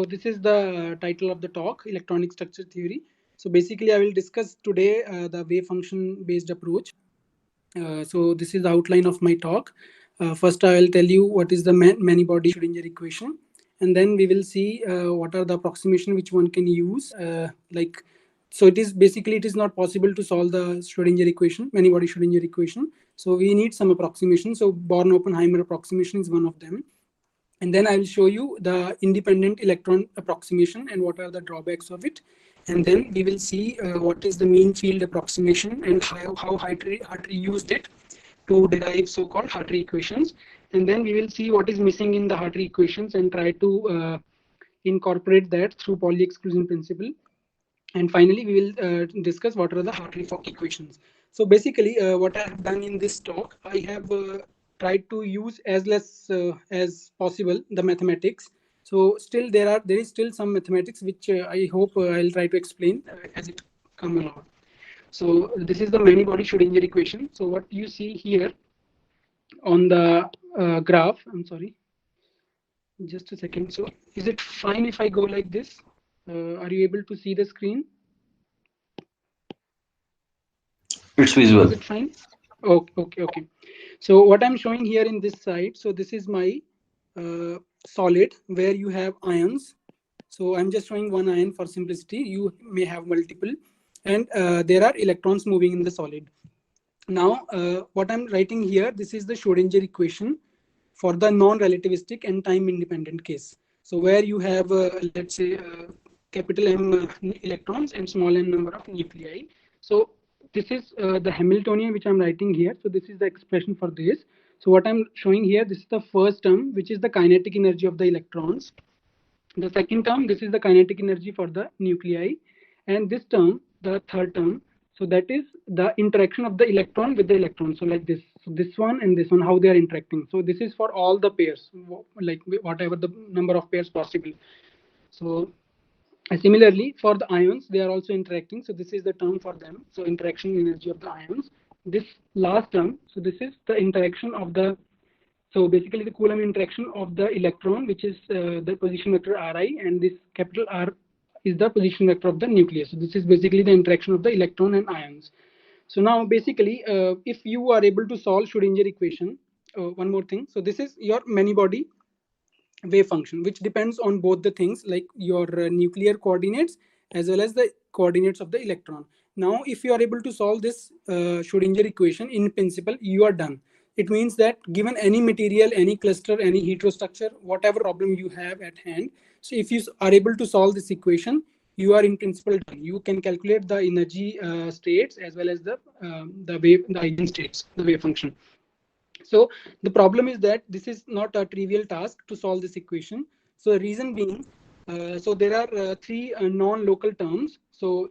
So this is the title of the talk, Electronic Structure Theory. So basically, I will discuss today the wave function based approach. So this is the outline of my talk. First, I will tell you what is the many-body Schrödinger equation, and then we will see what are the approximation which one can use. So it is basically it is not possible to solve the Schrödinger equation, many-body Schrödinger equation. So we need some approximation. So Born-Oppenheimer approximation is one of them. And then I will show you the independent electron approximation and what are the drawbacks of it. And then we will see what is the mean field approximation and how Hartree used it to derive so-called Hartree equations. And then we will see what is missing in the Hartree equations and try to incorporate that through Pauli exclusion principle. And finally, we will discuss what are the Hartree-Fock equations. So basically, what I have done in this talk, I have tried to use as less as possible the mathematics. So still there is still some mathematics which I hope I'll try to explain as it come along. So this is the many-body Schrödinger equation. So what you see here on the graph, I'm sorry, just a second. So is it fine if I go like this? Are you able to see the screen? It's visual. Is it fine? Okay. So what I'm showing here in this side, so this is my solid where you have ions. So I'm just showing one ion for simplicity. You may have multiple, and there are electrons moving in the solid. Now, what I'm writing here, this is the Schrödinger equation for the non-relativistic and time-independent case. So where you have, let's say, capital M electrons and small n number of nuclei. So this is the Hamiltonian which I'm writing here. So this is the expression for this. So what I'm showing here, this is the first term, which is the kinetic energy of the electrons. The second term, this is the kinetic energy for the nuclei. And this term, the third term, so that is the interaction of the electron with the electron. So like this, so this one and this one, how they are interacting. So this is for all the pairs, like whatever the number of pairs possible. So similarly, for the ions, they are also interacting. So this is the term for them. So interaction energy of the ions. This last term, so this is the interaction of the, so basically the Coulomb interaction of the electron, which is the position vector Ri, and this capital R is the position vector of the nucleus. So this is basically the interaction of the electron and ions. So now basically, if you are able to solve Schrödinger equation, one more thing. So this is your many-body wave function, which depends on both the things like your nuclear coordinates as well as the coordinates of the electron. Now, if you are able to solve this Schrödinger equation in principle, you are done. It means that given any material, any cluster, any heterostructure, whatever problem you have at hand, so if you are able to solve this equation, you are in principle done. You can calculate the energy states as well as the eigenstates, the wave function. So the problem is that this is not a trivial task to solve this equation. So the reason being, so there are three non-local terms. So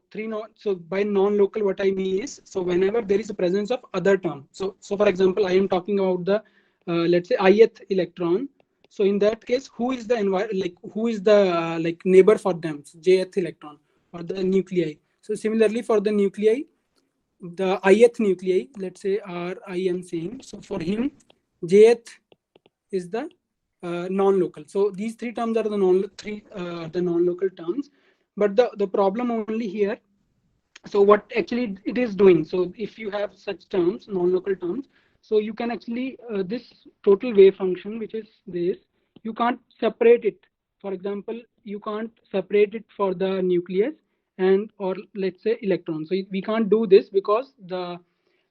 by non-local, what I mean is, so whenever there is a presence of other term. So for example, I am talking about the let's say ith electron. So in that case, who is the like neighbor for them? So jth electron or the nuclei. So similarly for the nuclei, the ith nuclei, let's say I am saying, so for him, jth is the non-local. So these three terms are the non-local terms. But the problem only here, so what actually it is doing, so if you have such terms, non-local terms, so you can actually, this total wave function, which is this, you can't separate it. For example, you can't separate it for the nucleus and or let's say electron. So we can't do this because the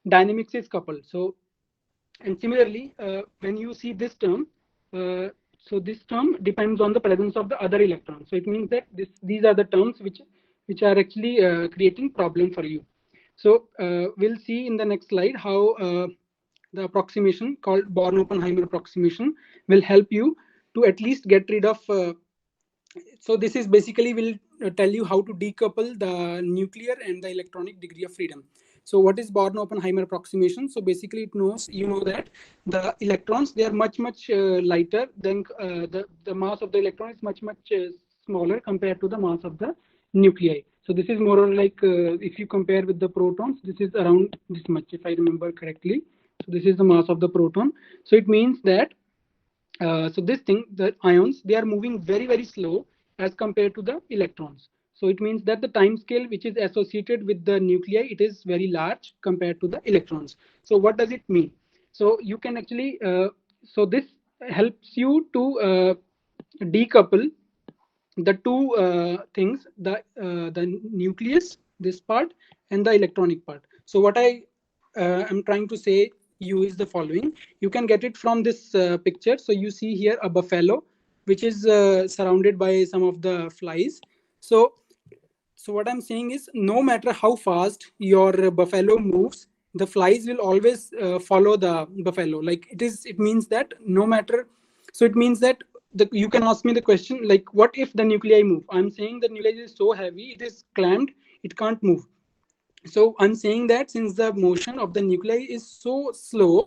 dynamics is coupled. So and similarly, when you see this term, so this term depends on the presence of the other electron. So it means that these are the terms which are actually creating problem for you. So we'll see in the next slide how the approximation called Born-Oppenheimer approximation will help you to at least get rid of. So this is basically will tell you how to decouple the nuclear and the electronic degree of freedom. So what is Born-Oppenheimer approximation? So basically it knows, you know that the electrons, they are much lighter than the mass of the electron is much smaller compared to the mass of the nuclei. So this is more or like if you compare with the protons, this is around this much, if I remember correctly. So this is the mass of the proton. So it means that so this thing, the ions, they are moving very slow, as compared to the electrons. So it means that the time scale which is associated with the nuclei, it is very large compared to the electrons. So what does it mean? So you can actually, so this helps you to decouple the two things, the nucleus, this part, and the electronic part. So what I am trying to say you is the following. You can get it from this picture. So you see here a buffalo which is surrounded by some of the flies. So what I'm saying is, no matter how fast your buffalo moves, the flies will always follow the buffalo. Like it means that no matter. So it means that you can ask me the question like, what if the nuclei move? I'm saying the nuclei is so heavy, it is clamped, it can't move. So I'm saying that since the motion of the nuclei is so slow,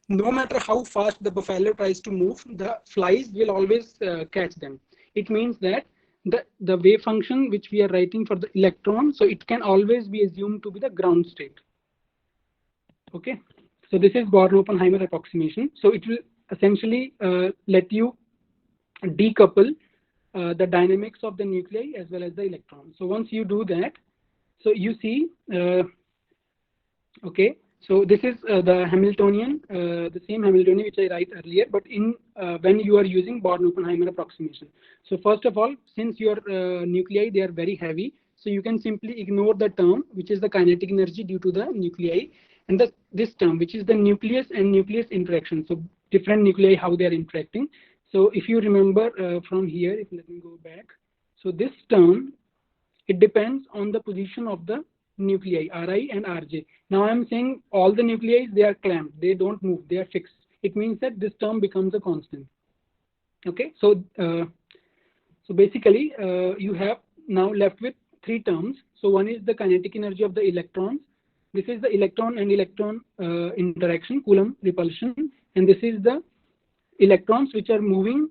no matter how fast the buffalo tries to move, the flies will always catch them. It means that the wave function which we are writing for the electron, so it can always be assumed to be the ground state. Okay, so this is Born-Oppenheimer approximation. So it will essentially let you decouple the dynamics of the nuclei as well as the electron. So once you do that, so you see, okay, so this is the Hamiltonian, the same Hamiltonian which I write earlier, but in when you are using Born-Oppenheimer approximation. So first of all, since your nuclei, they are very heavy, so you can simply ignore the term which is the kinetic energy due to the nuclei, and this term which is the nucleus and nucleus interaction. So different nuclei, how they are interacting. So if you remember from here, if let me go back. So this term, it depends on the position of the nuclei, Ri and Rj. Now I'm saying all the nuclei, they are clamped, they don't move, they are fixed. It means that this term becomes a constant. Okay, so basically you have now left with three terms. So one is the kinetic energy of the electrons. This is the electron and electron interaction, Coulomb repulsion, and this is the electrons which are moving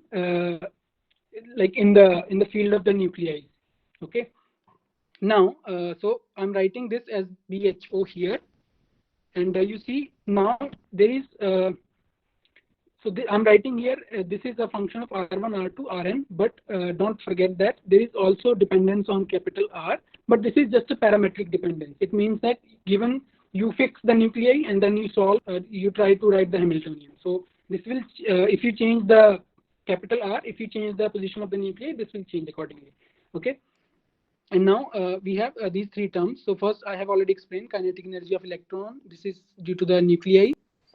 like in the field of the nuclei. Okay. Now, so I'm writing this as BHO here, and you see now there is. I'm writing here. This is a function of R1, R2, Rn, but don't forget that there is also dependence on capital R. But this is just a parametric dependence. It means that given you fix the nuclei and then you solve, you try to write the Hamiltonian. So this will, if you change the capital R, if you change the position of the nuclei, this will change accordingly. Okay. And now we have these three terms. So first, I have already explained kinetic energy of electron. This is due to the nuclei,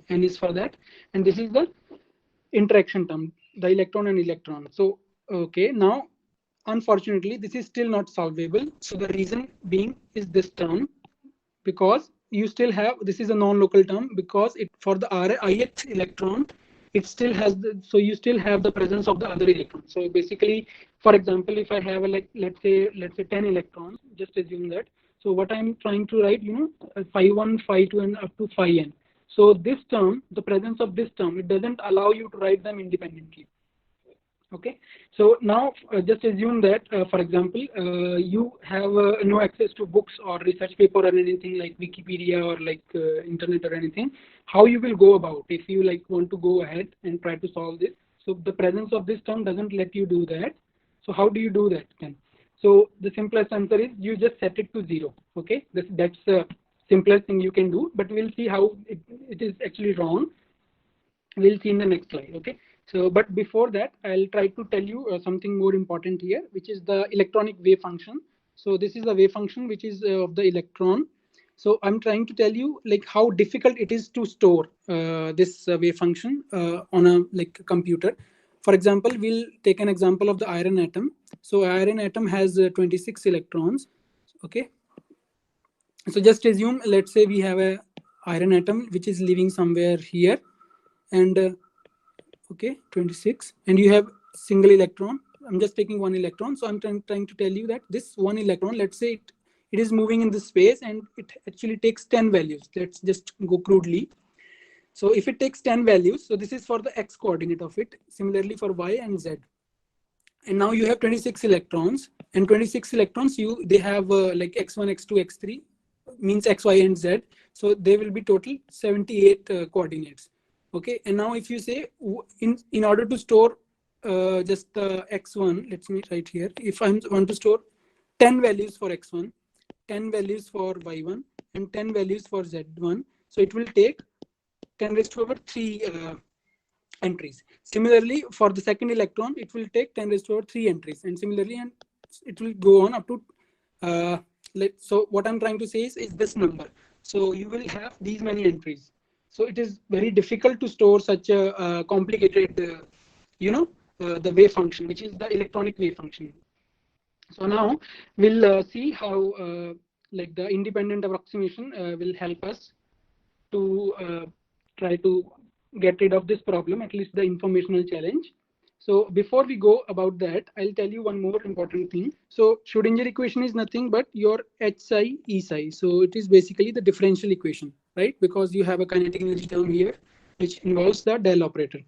and is for that. And this is the interaction term, the electron and electron. So okay, now unfortunately, this is still not solvable. So the reason being is this term, because you still have, this is a non-local term, because it for the ith electron, it still has the, so you still have the presence of the other electron. So basically, for example, if I have a, like let's say 10 electrons, just assume that. So what I'm trying to write, phi 1, phi 2, and up to phi n. So this term, the presence of this term, it doesn't allow you to write them independently. Okay, so now just assume that, for example, you have no access to books or research paper or anything like Wikipedia or like internet or anything. How you will go about if you like want to go ahead and try to solve this? So the presence of this term doesn't let you do that. So how do you do that then? So the simplest answer is you just set it to 0. Okay, that's the simplest thing you can do. But we'll see how it is actually wrong. We'll see in the next slide. Okay. So, but before that, I'll try to tell you something more important here, which is the electronic wave function. So this is the wave function which is of the electron. So I'm trying to tell you like how difficult it is to store this wave function on a like computer. For example, we'll take an example of the iron atom. So iron atom has 26 electrons. Okay. So just assume, let's say we have a iron atom which is living somewhere here, and okay, 26, and you have single electron. I'm just taking one electron. So I'm trying to tell you that this one electron, let's say it is moving in this space and it actually takes 10 values. Let's just go crudely. So if it takes 10 values, so this is for the x coordinate of it, similarly for y and z. And now you have 26 electrons, and 26 electrons, they have like x1, x2, x3, means x, y, and z. So they will be total 78 coordinates. Okay, and now if you say in order to store just x1, let me write here. If I want to store 10 values for x1, 10 values for y1, and 10 values for z1, so it will take 10 raised to power 3 entries. Similarly, for the second electron, it will take 10 raised to power 3 entries, and similarly, and it will go on up to. So what I'm trying to say is this number. So you will have these many entries. So it is very difficult to store such a complicated, the wave function, which is the electronic wave function. So now we'll see how like the independent approximation will help us to try to get rid of this problem, at least the informational challenge. So before we go about that, I'll tell you one more important thing. So Schrodinger equation is nothing but your H psi E psi. So it is basically the differential equation, right? Because you have a kinetic energy term here, which involves the del operator.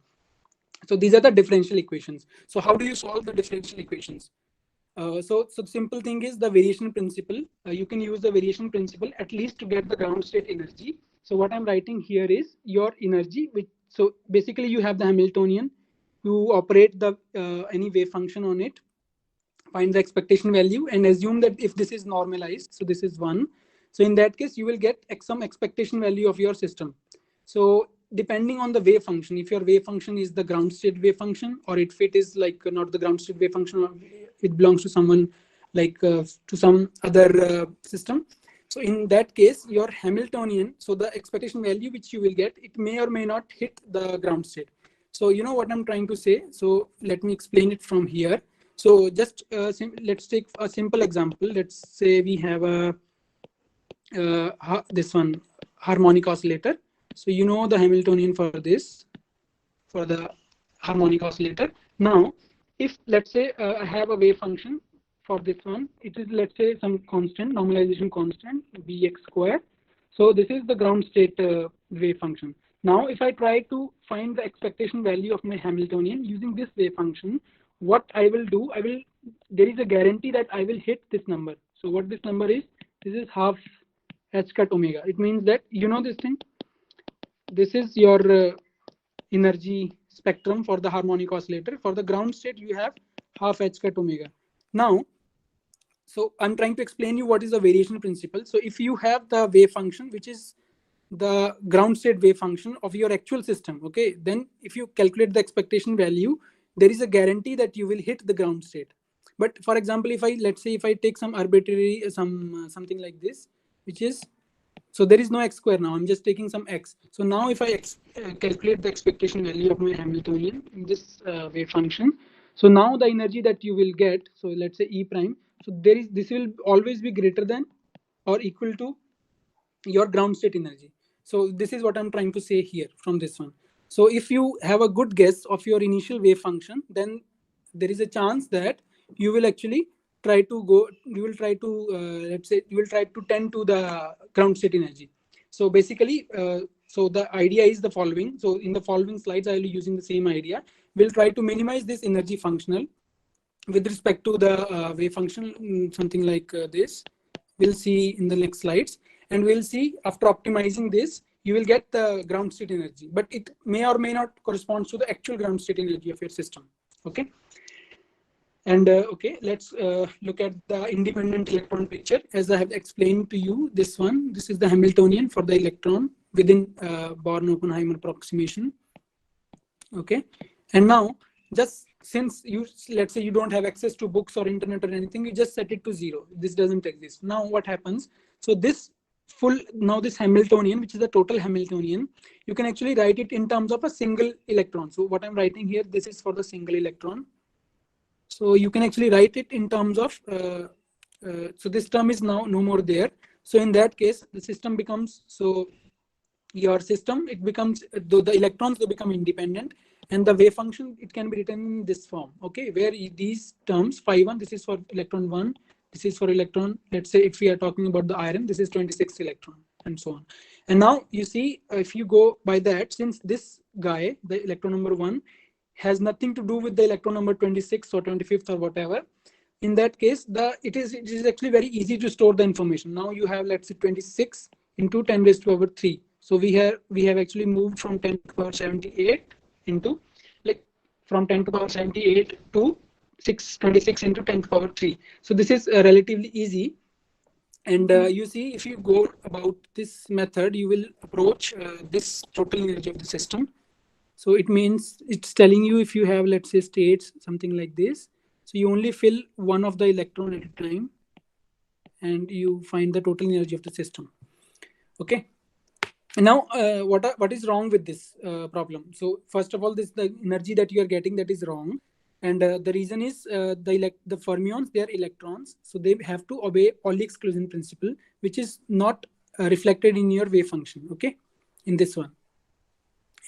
So these are the differential equations. So how do you solve the differential equations? So the simple thing is the variation principle. You can use the variation principle at least to get the ground state energy. So what I'm writing here is your energy. So basically you have the Hamiltonian. You operate the any wave function on it, find the expectation value, and assume that if this is normalized, so this is 1. So in that case, you will get some expectation value of your system. So depending on the wave function, if your wave function is the ground state wave function, or if it is like not the ground state wave function, or it belongs to someone like to some other system. So in that case, your Hamiltonian, so the expectation value which you will get, it may or may not hit the ground state. So you know what I'm trying to say. So let me explain it from here. So just let's take a simple example. Let's say we have a this one harmonic oscillator. So you know the Hamiltonian for this, for the harmonic oscillator. Now, if let's say I have a wave function for this one, it is let's say some constant, normalization constant, Bx square. So this is the ground state wave function. Now, if I try to find the expectation value of my Hamiltonian using this wave function, what I will do, there is a guarantee that I will hit this number. So what this number is, this is half h cut omega. It means that, you know this thing, this is your energy spectrum for the harmonic oscillator. For the ground state, you have half h cut omega. Now, so I'm trying to explain you what is the variation principle. So if you have the wave function, which is the ground state wave function of your actual system, okay, then if you calculate the expectation value, there is a guarantee that you will hit the ground state. But for example, if let's say if I take some arbitrary something like this, which is, so there is no x square now, I'm just taking some x. So now if I calculate the expectation value of my Hamiltonian in this wave function, so now the energy that you will get, so let's say E prime, so this will always be greater than or equal to your ground state energy. So this is what I'm trying to say here from this one. So if you have a good guess of your initial wave function, then there is a chance that you will actually try to let's say you will try to tend to the ground state energy. So basically, so the idea is the following. So in the following slides, I will be using the same idea. We'll try to minimize this energy functional with respect to the wave function, something like this. We'll see in the next slides, and we'll see after optimizing this, you will get the ground state energy, but it may or may not correspond to the actual ground state energy of your system. Okay. And okay, let's look at the independent electron picture. As I have explained to you, this is the Hamiltonian for the electron within Born-Oppenheimer approximation. Okay. And now, just since let's say you don't have access to books or internet or anything, you just set it to 0. This doesn't exist. Now what happens? So this Hamiltonian, which is the total Hamiltonian, you can actually write it in terms of a single electron. So what I'm writing here, this is for the single electron. So you can actually write it in terms of, so this term is now no more there. So in that case, the system becomes, so your system, it becomes, the electrons, they become independent, and the wave function, it can be written in this form, okay, where these terms, phi1, this is for electron 1, this is for electron, let's say if we are talking about the iron, this is 26th electron, and so on. And now you see, if you go by that, since this guy, the electron number 1, has nothing to do with the electron number 26 or 25th or whatever, in that case, it is actually very easy to store the information. Now you have, let's say, 26 into 10 raised to power 3. So we have actually moved from 10 to the power 78 into like from 10 to power 78 to 626 into 10 to power 3. So this is relatively easy. And you see, if you go about this method, you will approach this total energy of the system. So it means it's telling you if you have, let's say, states, something like this. So you only fill one of the electron at a time, and you find the total energy of the system. Okay. Now, what is wrong with this problem? So first of all, this the energy that you are getting, that is wrong, and the reason is the fermions, they are electrons, so they have to obey Pauli exclusion principle, which is not reflected in your wave function. Okay, in this one.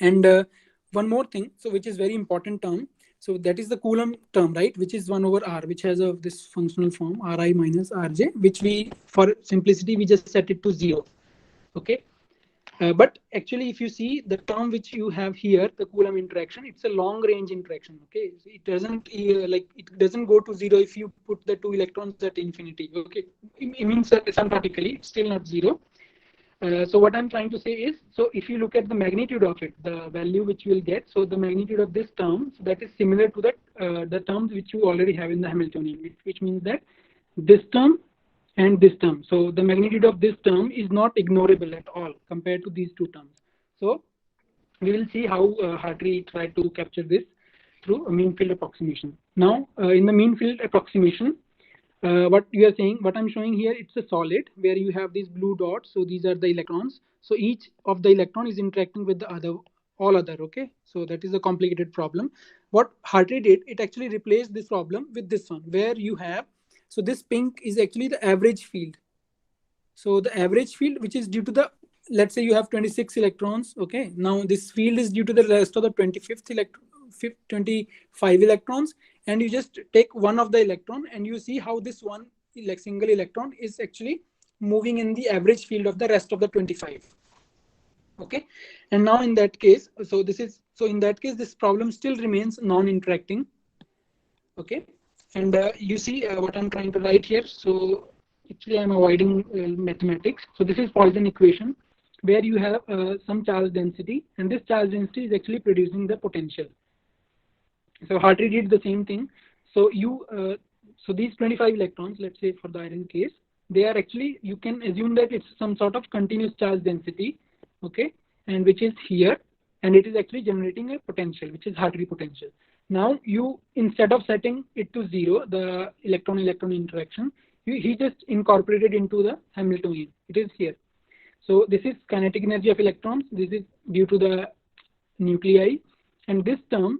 And one more thing, so which is very important term. So that is the Coulomb term, right? Which is 1 over R, which has this functional form Ri minus Rj, which we, for simplicity, we just set it to 0. Okay. But actually, if you see the term which you have here, the Coulomb interaction, it's a long range interaction. Okay, so it doesn't it doesn't go to 0 if you put the 2 electrons at infinity. Okay, it means asymptotically it's still not 0. So what I'm trying to say is, so if you look at the magnitude of it, the value which you will get, so the magnitude of this term, so that is similar to that the terms which you already have in the Hamiltonian, which means that this term and this term. So the magnitude of this term is not ignorable at all compared to these two terms. So we will see how Hartree tried to capture this through a mean field approximation. Now, in the mean field approximation, what you are saying, what I'm showing here, it's a solid where you have these blue dots. So these are the electrons. So each of the electron is interacting with the other, all other. Okay, so that is a complicated problem. What Hartree did, it actually replaced this problem with this one, where you have, so this pink is actually the average field. So the average field, which is due to the, let's say you have 26 electrons. Okay, now this field is due to the rest of the 25 electrons, and you just take one of the electron and you see how this one single electron is actually moving in the average field of the rest of the 25. Okay, and now in that case, so in that case this problem still remains non-interacting. Okay, and you see what I'm trying to write here. So actually I'm avoiding mathematics. So this is Poisson equation, where you have some charge density, and this charge density is actually producing the potential. So Hartree did the same thing. So so these 25 electrons, let's say for the iron case, they are actually, you can assume that it's some sort of continuous charge density. Okay, and which is here, and it is actually generating a potential, which is Hartree potential. Now you, instead of setting it to 0, the electron-electron interaction, he just incorporated into the Hamiltonian. It is here. So this is kinetic energy of electrons. This is due to the nuclei, and this term,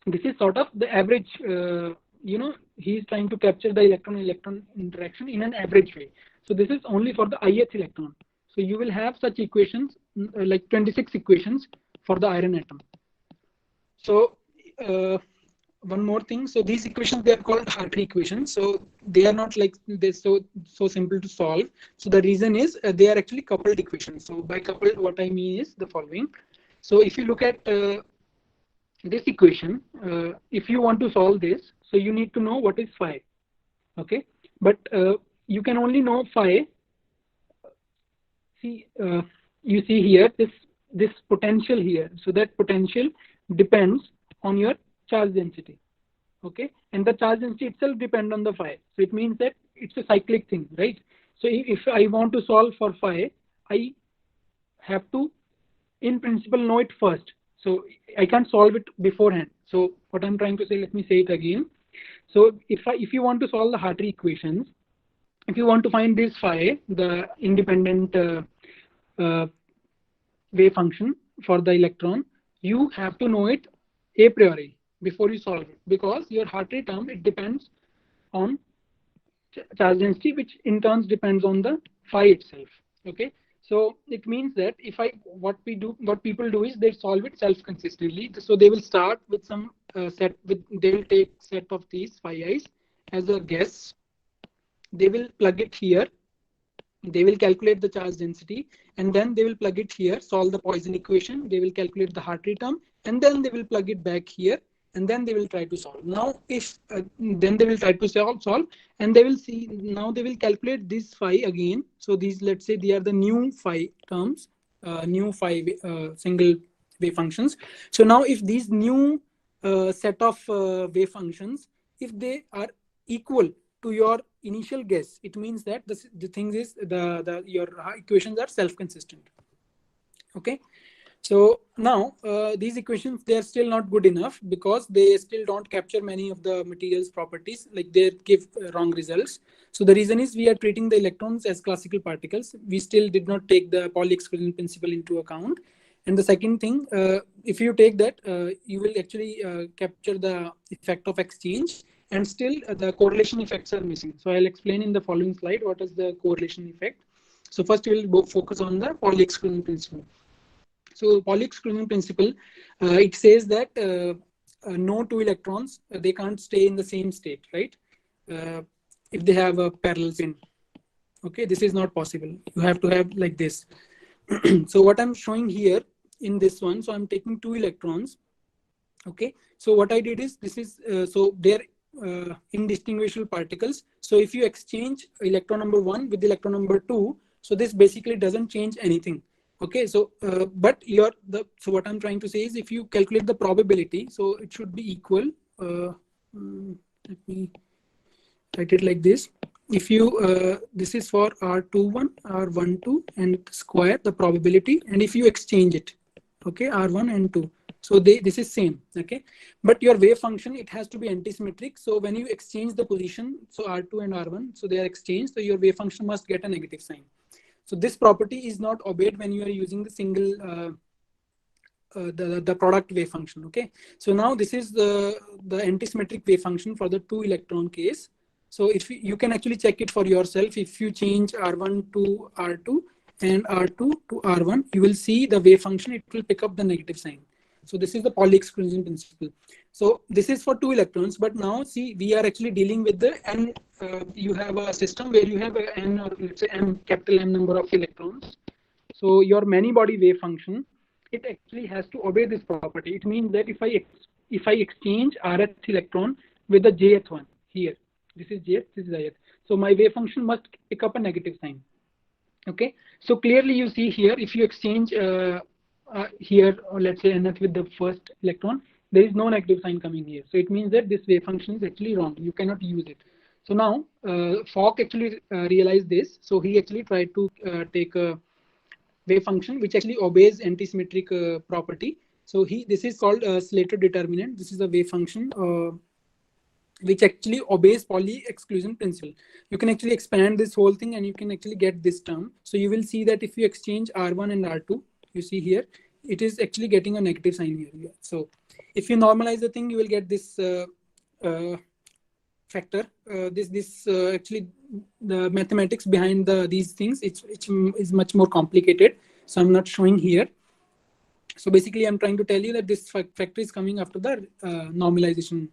this is sort of the average. He is trying to capture the electron-electron interaction in an average way. So this is only for the ith electron. So you will have such equations, like 26 equations for the iron atom. So one more thing. So these equations, they are called Hartree equations. So they are not like this so simple to solve. So the reason is they are actually coupled equations. So by coupled, what I mean is the following. So if you look at this equation, if you want to solve this, so you need to know what is phi. Okay, but you can only know phi. See, you see here this potential here. So that potential depends on your charge density. Okay, and the charge density itself depends on the phi. So it means that it's a cyclic thing, right? So if I want to solve for phi, I have to, in principle, know it first. So I can't solve it beforehand. So what I'm trying to say, let me say it again. So if you want to solve the Hartree equations, if you want to find this phi, the independent wave function for the electron, you have to know it a priori before you solve it, because your Hartree term, it depends on charge density, which in turn depends on the phi itself. Okay, so it means that what people do is they solve it self-consistently. So they will start with some they will take set of these phi i's as a guess. They will plug it here. They will calculate the charge density, and then they will plug it here, solve the Poisson equation. They will calculate the Hartree term, and then they will plug it back here, and then they will try to solve. Now, then they will try to solve, and they will see. Now they will calculate this phi again. So these, let's say, they are the new phi terms, new phi single wave functions. So now, if these new set of wave functions, if they are equal to your initial guess, it means that the thing is your equations are self-consistent. Okay. So now these equations, they are still not good enough because they still don't capture many of the materials properties, like they give wrong results. So the reason is we are treating the electrons as classical particles. We still did not take the Pauli exclusion principle into account. And the second thing, if you take that, you will actually capture the effect of exchange, and still the correlation effects are missing. So I'll explain in the following slide what is the correlation effect. So first we will focus on the Pauli exclusion principle. So Pauli exclusion principle, it says that no two electrons, they can't stay in the same state, right? If they have a parallel spin. Okay, this is not possible. You have to have like this. So what I'm showing here in this one, so I'm taking two electrons. Okay, so what I did is, this is so they're indistinguishable particles. So if you exchange electron number 1 with electron number 2, so this basically doesn't change anything. Okay, so but so what I'm trying to say is, if you calculate the probability, so it should be equal. Let me write it like this. If you this is for R21, R12 and square the probability, and if you exchange it, okay, R1 and 2, so this is same. Okay, but your wave function, it has to be antisymmetric. So when you exchange the position, so R2 and R1, so they are exchanged, so your wave function must get a negative sign. So this property is not obeyed when you are using the single the product wave function. Okay, so now this is the antisymmetric wave function for the 2 electron case. So if you can actually check it for yourself, if you change R1 to R2 and R2 to R1, you will see the wave function, it will pick up the negative sign. So this is the Pauli exclusion principle. So this is for 2 electrons, but now see, we are actually dealing with the n. You have a system where you have a n, or let's say m, capital M number of electrons. So your many body wave function, it actually has to obey this property. It means that if I exchange rth electron with the jth one here, this is jth, this is ith, so my wave function must pick up a negative sign. Okay, so clearly you see here, if you exchange here, or let's say nth with the first electron, there is no negative sign coming here. So it means that this wave function is actually wrong. You cannot use it. So now Fock actually realized this. So he actually tried to take a wave function which actually obeys antisymmetric property. So this is called Slater determinant. This is a wave function which actually obeys Pauli exclusion principle. You can actually expand this whole thing and you can actually get this term. So you will see that if you exchange R1 and R2, you see here, it is actually getting a negative sign here. So if you normalize the thing, you will get this factor. This actually, the mathematics behind these things, it is much more complicated. So I'm not showing here. So basically, I'm trying to tell you that this factor is coming after the normalization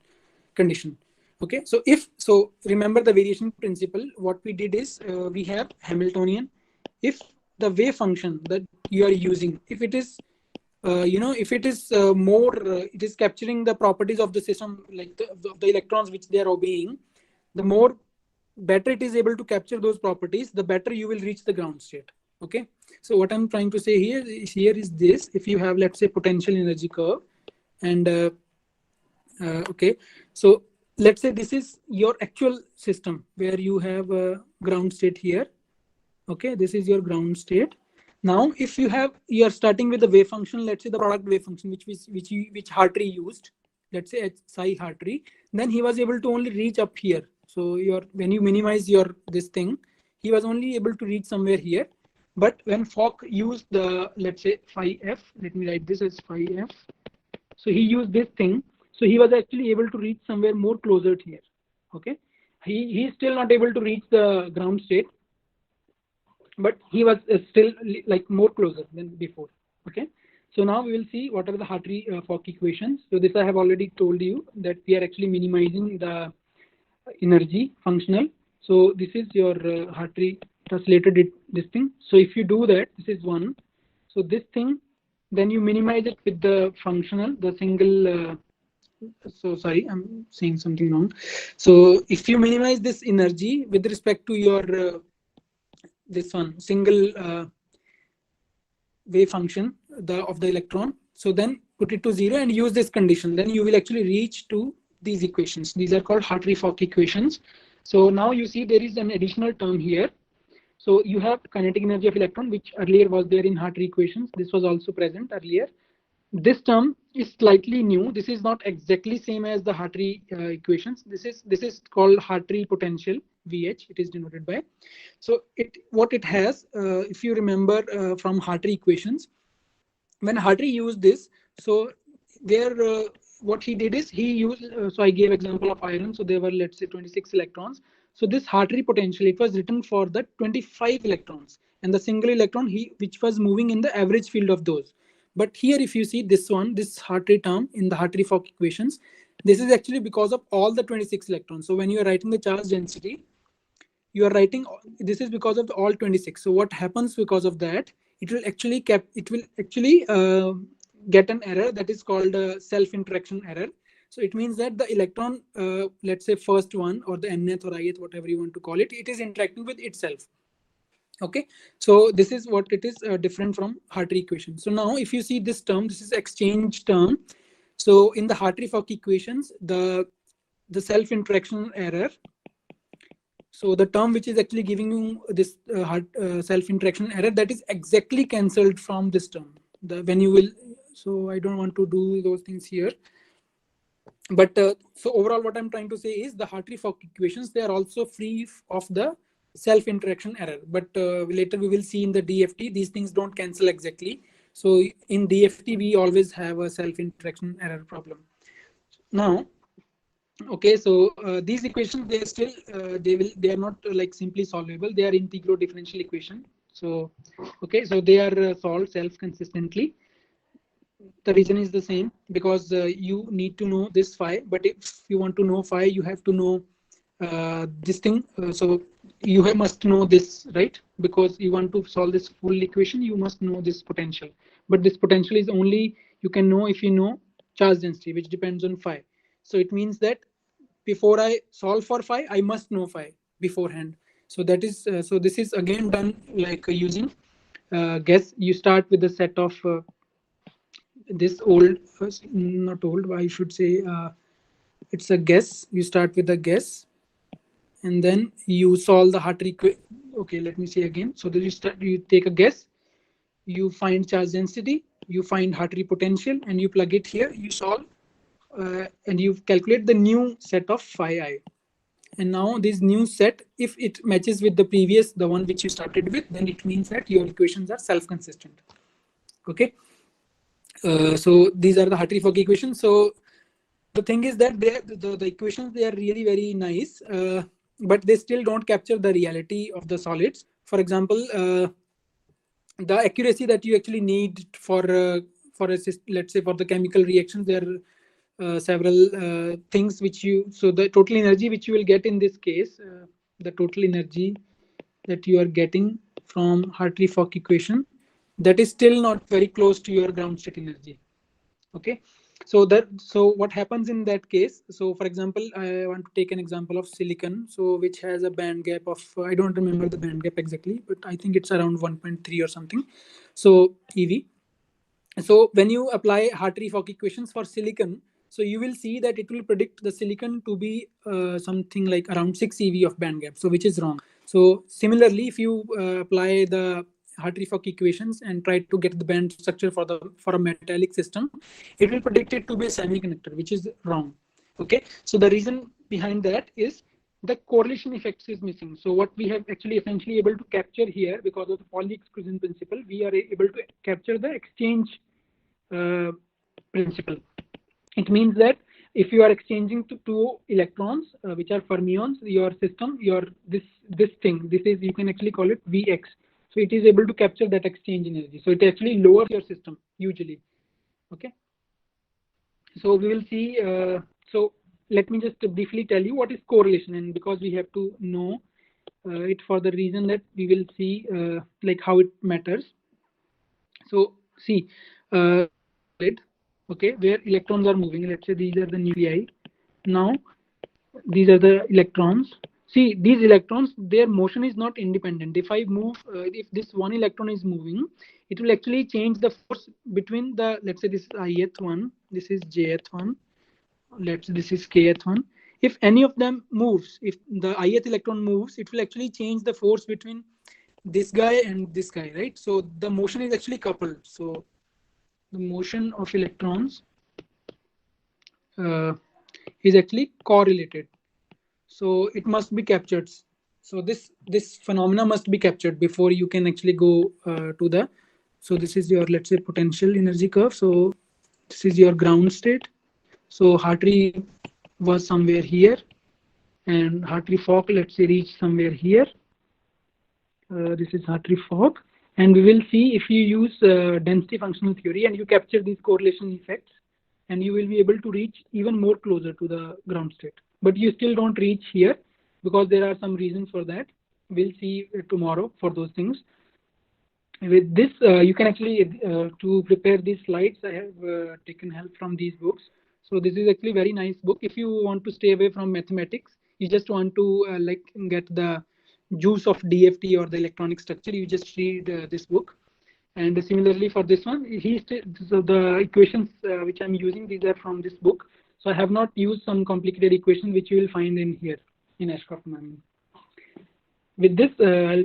condition. Okay, so remember the variation principle. What we did is we have Hamiltonian. If the wave function that you are using, if it is if it is it is capturing the properties of the system, like the electrons which they are obeying, the more better it is able to capture those properties, the better you will reach the ground state. Okay, so what I'm trying to say here is this: if you have, let's say, potential energy curve, and okay, so let's say this is your actual system where you have a ground state here. Okay, this is your ground state. Now, if you are starting with the wave function, let's say the product wave function, which Hartree used, let's say psi Hartree, then he was able to only reach up here. So when you minimize this thing, he was only able to reach somewhere here. But when Fock used the, let's say, phi f, let me write this as phi f. So he used this thing. So he was actually able to reach somewhere more closer to here. Okay, he's still not able to reach the ground state, but he was still like more closer than before. Okay, so now we will see what are the Hartree-Fock equations. So this I have already told you that we are actually minimizing the energy functional. So this is your Hartree translated this thing. So if you do that, this is one. So this thing, then you minimize it with the functional, the single. So sorry, I'm saying something wrong. So if you minimize this energy with respect to your this one single wave function of the electron, so then put it to 0 and use this condition, then you will actually reach to these equations. These are called Hartree-Fock equations. So now you see there is an additional term here. So you have kinetic energy of electron, which earlier was there in Hartree equations. This was also present earlier. This term is slightly new. This is not exactly same as the Hartree equations. This is called Hartree potential, VH. It is denoted by. So what it has, if you remember from Hartree equations, when Hartree used this, so there what he did is he used. So I gave example of iron. So there were, let's say, 26 electrons. So this Hartree potential, it was written for the 25 electrons and the single electron which was moving in the average field of those. But here, if you see this one, this Hartree term in the Hartree-Fock equations, this is actually because of all the 26 electrons. So when you are writing the charge density, you are writing this is because of the all 26. So what happens because of that? It will actually get an error that is called a self-interaction error. So it means that the electron, let's say first one or the nth or ith, whatever you want to call it, it is interacting with itself. Okay, so this is what it is different from Hartree equation. So now if you see this term, this is exchange term. So in the Hartree-Fock equations, the self-interaction error, so the term which is actually giving you this self-interaction error, that is exactly cancelled from this term. When you will, so I don't want to do those things here. But so overall, what I'm trying to say is the Hartree-Fock equations, they are also free of the self-interaction error. But later we will see in the DFT, these things don't cancel exactly. So in DFT, we always have a self-interaction error problem. Now, okay, so these equations, they still they are not like simply solvable. They are integral differential equation. So okay, so they are solved self-consistently. The reason is the same, because you need to know this phi, but if you want to know phi, you have to know this thing. So you must know this, right? Because you want to solve this full equation, you must know this potential. But this potential is only you can know if you know charge density, which depends on phi. So it means that before I solve for phi, I must know phi beforehand. So that is so this is again done like using guess. You start with a set of this old, not old, I should say, it's a guess. You start with a guess and then you solve the Hartree equation. Okay, let me say again. So then you take a guess, you find charge density, you find Hartree potential, and you plug it here, you solve, and you calculate the new set of phi I. And now this new set, if it matches with the previous, the one which you started with, then it means that your equations are self-consistent. Okay. So these are the Hartree-Fock equations. So the thing is that the equations, they are really very nice, but they still don't capture the reality of the solids. For example, the accuracy that you actually need for let's say for the chemical reactions, there are several things which so the total energy which you will get in this case, the total energy that you are getting from Hartree-Fock equation, that is still not very close to your ground state energy. Okay, so what happens in that case? So for example, I want to take an example of silicon, so which has a band gap of, I don't remember the band gap exactly, but I think it's around 1.3 or something, so EV. So when you apply Hartree-Fock equations for silicon, so you will see that it will predict the silicon to be something like around 6 EV of band gap, so which is wrong. So similarly, if you apply the Hartree-Fock equations and try to get the band structure for a metallic system, it will predict it to be a semiconductor, which is wrong. Okay, so the reason behind that is the correlation effects is missing. So what we have actually essentially able to capture here, because of the Pauli exclusion principle, we are able to capture the exchange principle. It means that if you are exchanging to two electrons, which are fermions, your system, this thing, this is, you can actually call it Vx. So it is able to capture that exchange energy. So it actually lowers your system usually. Okay. So we will see. So let me just briefly tell you what is correlation, and because we have to know it for the reason that we will see like how it matters. So see, okay, where electrons are moving. Let's say these are the nuclei. Now these are the electrons. see these electrons, their motion is not independent. If I move, if this one electron is moving, it will actually change the force between the, let's say this is ith one, this is jth one, this is kth one. If any of them moves, if the ith electron moves, it will actually change the force between this guy and this guy, right? So the motion is actually coupled. So the motion of electrons is actually correlated. So it must be captured. So this phenomena must be captured before you can actually go to the. So this is your, let's say, potential energy curve. So this is your ground state. So Hartree was somewhere here, and Hartree-Fock, let's say, reached somewhere here. This is Hartree-Fock, and we will see if you use density functional theory and you capture these correlation effects, and you will be able to reach even more closer to the ground state. But you still don't reach here because there are some reasons for that. We'll see tomorrow for those things. With this, you can actually, to prepare these slides, I have taken help from these books. So this is actually a very nice book. If you want to stay away from mathematics, you just want to like get the juice of DFT or the electronic structure, you just read this book. And similarly for this one, so the equations which I'm using, these are from this book. So I have not used some complicated equation which you will find in here in Ashcroft. With this, I'll